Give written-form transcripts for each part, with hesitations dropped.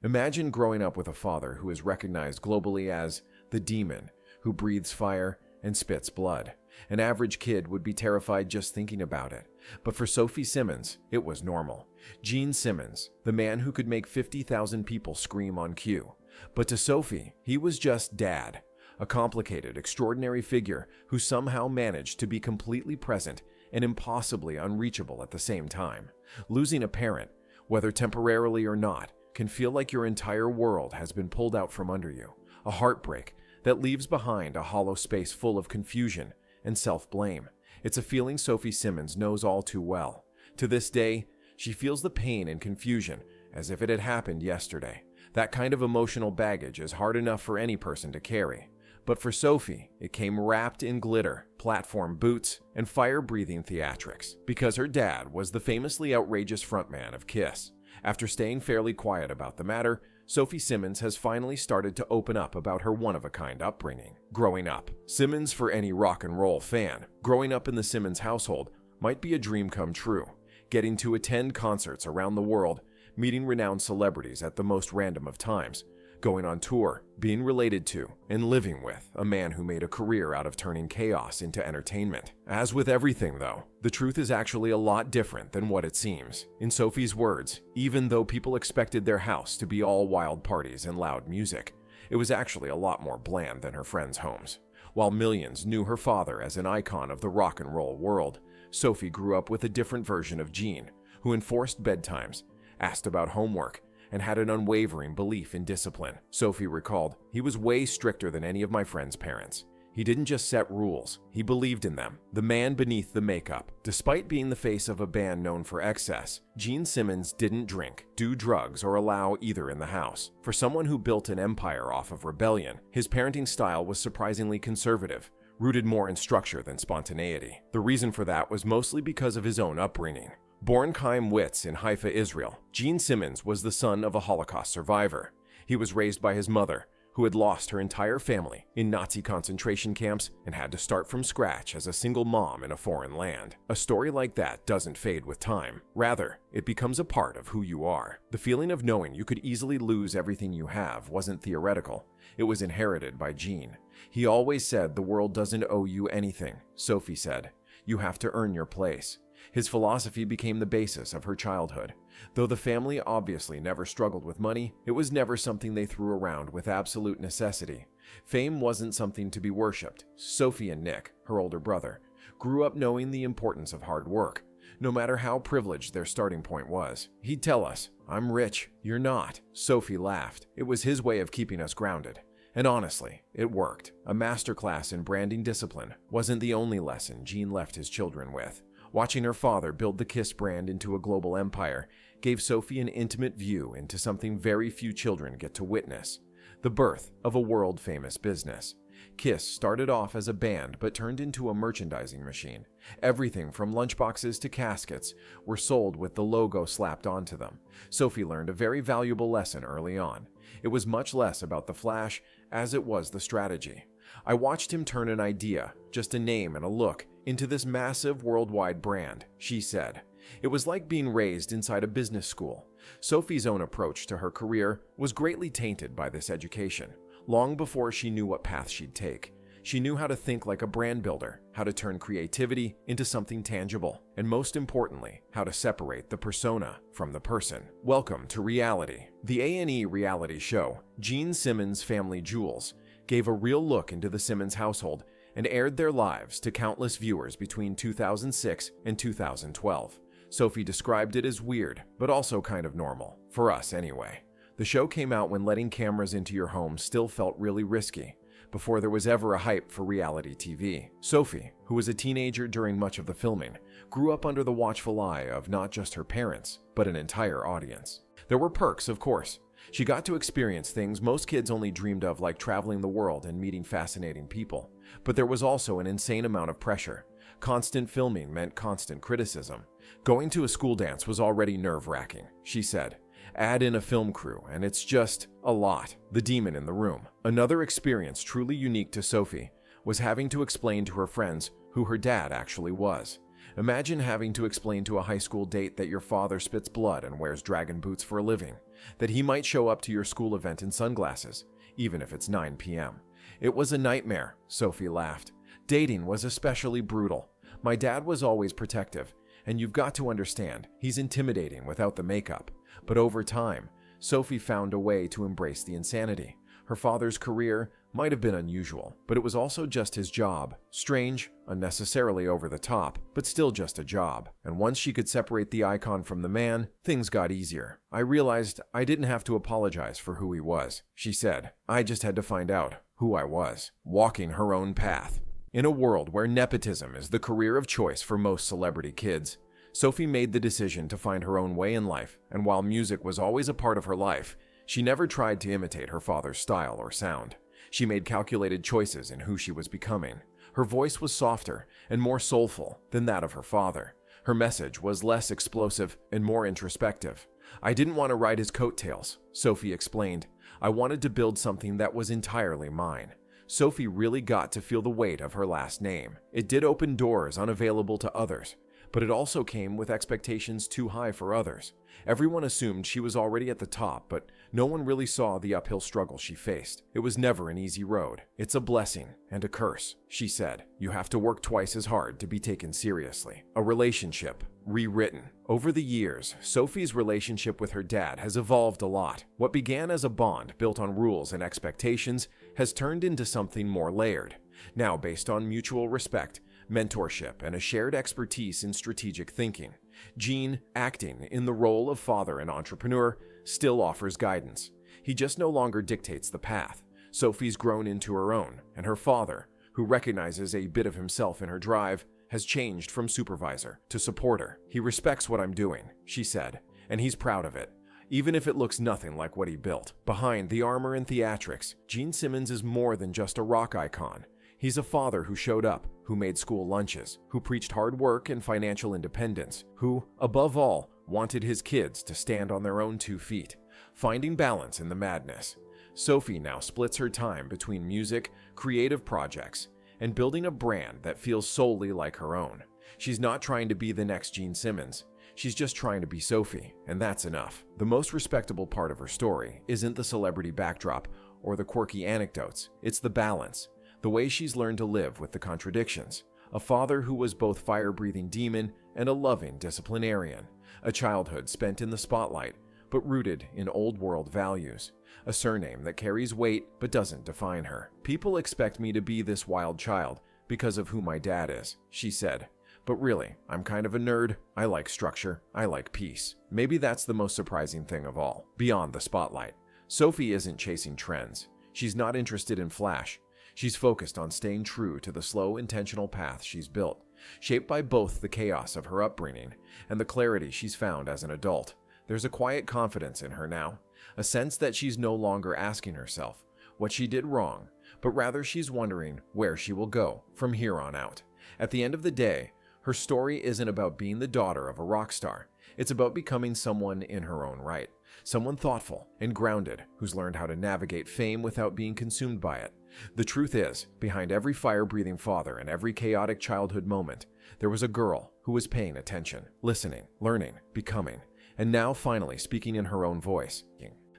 Imagine growing up with a father who is recognized globally as the demon who breathes fire and spits blood. An average kid would be terrified just thinking about it. But for Sophie Simmons, it was normal. Gene Simmons, the man who could make 50,000 people scream on cue. But to Sophie, he was just Dad, a complicated, extraordinary figure who somehow managed to be completely present and impossibly unreachable at the same time. Losing a parent, whether temporarily or not, can feel like your entire world has been pulled out from under you. A heartbreak that leaves behind a hollow space full of confusion and self-blame. It's a feeling Sophie Simmons knows all too well. To this day, she feels the pain and confusion as if it had happened yesterday. That kind of emotional baggage is hard enough for any person to carry. But for Sophie, it came wrapped in glitter, platform boots, and fire-breathing theatrics, because her dad was the famously outrageous frontman of Kiss. After staying fairly quiet about the matter, Sophie Simmons has finally started to open up about her one-of-a-kind upbringing. Growing up. Simmons, for any rock and roll fan, growing up in the Simmons household might be a dream come true. Getting to attend concerts around the world, meeting renowned celebrities at the most random of times, going on tour, being related to, and living with a man who made a career out of turning chaos into entertainment. As with everything, though, the truth is actually a lot different than what it seems. In Sophie's words, even though people expected their house to be all wild parties and loud music, it was actually a lot more bland than her friends' homes. While millions knew her father as an icon of the rock and roll world, Sophie grew up with a different version of Gene, who enforced bedtimes, asked about homework, and had an unwavering belief in discipline. Sophie recalled, "He was way stricter than any of my friends' parents. He didn't just set rules, he believed in them." The man beneath the makeup. Despite being the face of a band known for excess, Gene Simmons didn't drink, do drugs, or allow either in the house. For someone who built an empire off of rebellion, his parenting style was surprisingly conservative, rooted more in structure than spontaneity. The reason for that was mostly because of his own upbringing. Born Chaim Witz in Haifa, Israel, Gene Simmons was the son of a Holocaust survivor. He was raised by his mother, who had lost her entire family in Nazi concentration camps and had to start from scratch as a single mom in a foreign land. A story like that doesn't fade with time. Rather, it becomes a part of who you are. The feeling of knowing you could easily lose everything you have wasn't theoretical. It was inherited by Gene. He always said the world doesn't owe you anything. Sophie said, "You have to earn your place." His philosophy became the basis of her childhood. Though the family obviously never struggled with money, it was never something they threw around with absolute necessity. Fame wasn't something to be worshipped. Sophie and Nick, her older brother, grew up knowing the importance of hard work, no matter how privileged their starting point was. He'd tell us, "I'm rich, you're not." Sophie laughed. It was his way of keeping us grounded. And honestly, it worked. A masterclass in branding discipline wasn't the only lesson Gene left his children with. Watching her father build the Kiss brand into a global empire gave Sophie an intimate view into something very few children get to witness: the birth of a world-famous business. Kiss started off as a band but turned into a merchandising machine. Everything from lunchboxes to caskets were sold with the logo slapped onto them. Sophie learned a very valuable lesson early on. It was much less about the flash as it was the strategy. I watched him turn an idea, just a name and a look, into this massive worldwide brand, she said. It was like being raised inside a business school. Sophie's own approach to her career was greatly tainted by this education. Long before she knew what path she'd take, she knew how to think like a brand builder, how to turn creativity into something tangible, and most importantly, how to separate the persona from the person. Welcome to reality. The A&E reality show, Gene Simmons' Family Jewels, gave a real look into the Simmons household and aired their lives to countless viewers between 2006 and 2012. Sophie described it as weird, but also kind of normal. For us, anyway. The show came out when letting cameras into your home still felt really risky, before there was ever a hype for reality TV. Sophie, who was a teenager during much of the filming, grew up under the watchful eye of not just her parents, but an entire audience. There were perks, of course. She got to experience things most kids only dreamed of, like traveling the world and meeting fascinating people. But there was also an insane amount of pressure. Constant filming meant constant criticism. Going to a school dance was already nerve-wracking, she said. Add in a film crew, and it's just a lot. The demon in the room. Another experience truly unique to Sophie was having to explain to her friends who her dad actually was. Imagine having to explain to a high school date that your father spits blood and wears dragon boots for a living. that he might show up to your school event in sunglasses, even if it's 9 p.m. It was a nightmare, Sophie laughed. Dating was especially brutal. My dad was always protective, and you've got to understand, he's intimidating without the makeup. But over time, Sophie found a way to embrace the insanity. Her father's career might have been unusual, but it was also just his job. Strange, unnecessarily over the top, but still just a job. And once she could separate the icon from the man, things got easier. I realized I didn't have to apologize for who he was, she said. I just had to find out who I was, walking her own path. In a world where nepotism is the career of choice for most celebrity kids, Sophie made the decision to find her own way in life, and while music was always a part of her life, she never tried to imitate her father's style or sound. She made calculated choices in who she was becoming. Her voice was softer and more soulful than that of her father. Her message was less explosive and more introspective. I didn't want to ride his coattails, Sophie explained. I wanted to build something that was entirely mine. Sophie really got to feel the weight of her last name. It did open doors unavailable to others, but it also came with expectations too high for others. Everyone assumed she was already at the top, but no one really saw the uphill struggle she faced. It was never an easy road. It's a blessing and a curse, she said. You have to work twice as hard to be taken seriously. A relationship rewritten. Over the years, Sophie's relationship with her dad has evolved a lot. What began as a bond built on rules and expectations has turned into something more layered, now based on mutual respect, mentorship, and a shared expertise in strategic thinking. Gene, acting in the role of father and entrepreneur, still offers guidance. He just no longer dictates the path. Sophie's grown into her own, and her father, who recognizes a bit of himself in her drive, has changed from supervisor to supporter. He respects what I'm doing, she said, and he's proud of it, even if it looks nothing like what he built. Behind the armor and theatrics, Gene Simmons is more than just a rock icon. He's a father who showed up, who made school lunches, who preached hard work and financial independence, who, above all, wanted his kids to stand on their own 2 feet, finding balance in the madness. Sophie now splits her time between music, creative projects, and building a brand that feels solely like her own. She's not trying to be the next Gene Simmons. She's just trying to be Sophie, and that's enough. The most respectable part of her story isn't the celebrity backdrop or the quirky anecdotes. It's the balance. The way she's learned to live with the contradictions. A father who was both fire-breathing demon and a loving disciplinarian. A childhood spent in the spotlight, but rooted in old-world values. A surname that carries weight but doesn't define her. People expect me to be this wild child because of who my dad is, she said. But really, I'm kind of a nerd. I like structure. I like peace. Maybe that's the most surprising thing of all. Beyond the spotlight, Sophie isn't chasing trends. She's not interested in flash. She's focused on staying true to the slow, intentional path she's built, shaped by both the chaos of her upbringing and the clarity she's found as an adult. There's a quiet confidence in her now, a sense that she's no longer asking herself what she did wrong, but rather she's wondering where she will go from here on out. At the end of the day, her story isn't about being the daughter of a rock star. It's about becoming someone in her own right, someone thoughtful and grounded who's learned how to navigate fame without being consumed by it. The truth is, behind every fire-breathing father and every chaotic childhood moment, there was a girl who was paying attention, listening, learning, becoming, and now finally speaking in her own voice.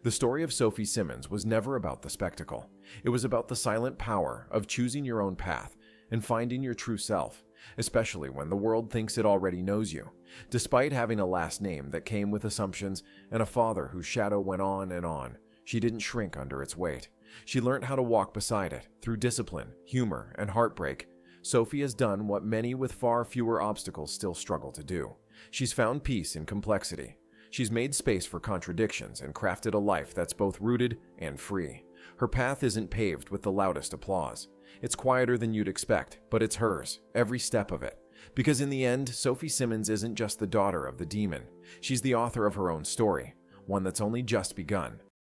The story of Sophie Simmons was never about the spectacle. It was about the silent power of choosing your own path and finding your true self, especially when the world thinks it already knows you. Despite having a last name that came with assumptions and a father whose shadow went on and on, she didn't shrink under its weight. She learned how to walk beside it, through discipline, humor, and heartbreak. Sophie has done what many with far fewer obstacles still struggle to do. She's found peace in complexity. She's made space for contradictions and crafted a life that's both rooted and free. Her path isn't paved with the loudest applause. It's quieter than you'd expect, but it's hers, every step of it. Because in the end, Sophie Simmons isn't just the daughter of the demon. She's the author of her own story, one that's only just begun.